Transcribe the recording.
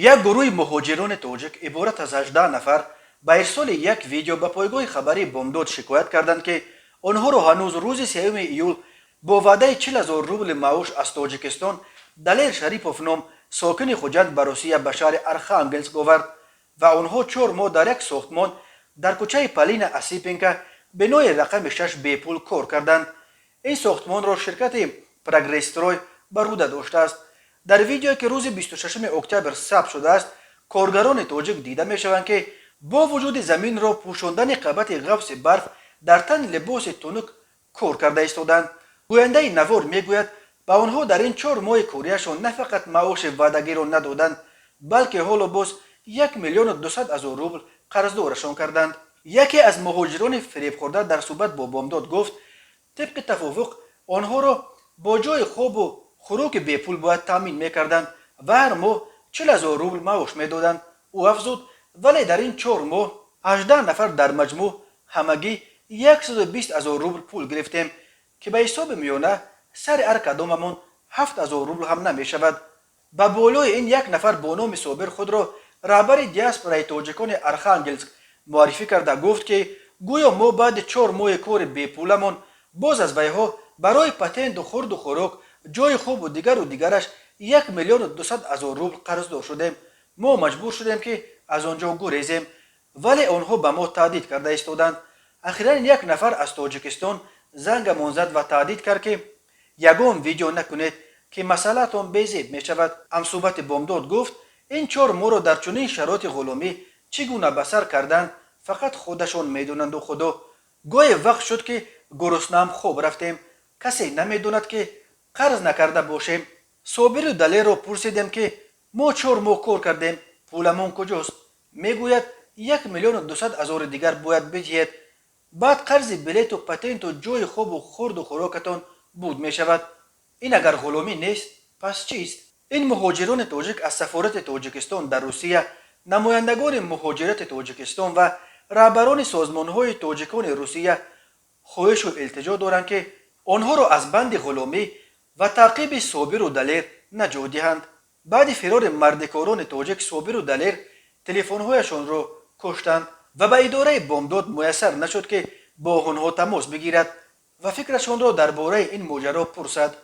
یک گروه مهاجران تاجیک عبارت از 18 نفر با ارسال یک ویدیو به پایگاه خبری بامداد شکایت کردند که آنها را هنوز روز 3 ایول با وعده 40,000 روبل معاش از تاجیکستان دلیر شریپوف نام ساکن خوجند به روسیه به شهر ارخانگلسک آورد و آنها 4 ماه در یک ساختمان در کوچه پالین اسیپینکا به نوع رقم 6 به پول کار کردند. این ساختمان را شرکت پرگرستروی بر عهده داشته است. در ویدیویی که روز 26 اکتبر ثبت شده است، کارگران تاجیک دیده می شوند که با وجود زمین را پوشاندن قبط غوص برف در تن لباس تونک کار کرده ایستادند. گوینده نوار میگوید به آنها در این 4 ماه کاریشان نه فقط معاش وعدگی را ندادند، بلکه حالا باز 1,200,000 روبل قرضدارشان کردند. یکی از مهاجران فریب خورده در صحبت با بامداد گفت طبق توافق آنها را با جای خواب و خوراک بی پول باید تامین میکردند و هر ماه 40,000 روبل معاش میدادند. او افزود ولی در این 4 ماه 18 نفر در مجموع همگی 120,000 روبل پول گرفتیم که به حساب میانه سر هر کداممان 7,000 روبل هم نمی شود. به بالای این یک نفر با نام صابر خود را رهبر دیاسپورای تاجیکان ارخانگلسک معرفی کرده گفت که گویا ما بعد 4 ماه کار بی پولمان باز از ویها برای پتنت و خورد و خوراک جای خوب و دیگرش 1,200,000 روبل قرضدار شدیم. ما مجبور شدیم که از آنجا گریزیم ولی آنها به ما تهدید کرده ایستادند. اخیرا یک نفر از تاجیکستان زنگمان زد و تهدید کرد که یگام ویدیو نکنید که مسئلهتان بیزید می شود. همصحبت بامداد گفت این 4 ماه را در چنین شرایط غلامی چگونه بسر کردند فقط خودشان میدونند و خدا. گاهی وقت شد که گرسنه خوب رفتیم، کسی نمیدوند که قرض نکرده باشیم. صابر و دلیر را پرسیدیم که ما 4 ماه کار کردیم، پولمون کجاست؟ میگوید 1,200,000 دیگر باید بدهید، بعد قرض بلیط و پتنت و جای خوب و خورد و خوراکتان بود می شود. این اگر غلامی نیست پس چیست؟ این مهاجران تاجیک از سفارت تاجیکستان در روسیه، نمایندگان مهاجرت تاجیکستان و رهبران سازمان‌های تاجیکان روسیه خواهش و التجا دارند که آنها را از بند غلامی و تعقیب صابر و دلیر نجات دهند. بعد فرار مردکاران تاجیک صابر و دلیر تلفن‌هایشان را کشتند و به اداره بامداد میسر نشد که با آنها تماس بگیرد و فکرشان را درباره این ماجرا پرسد.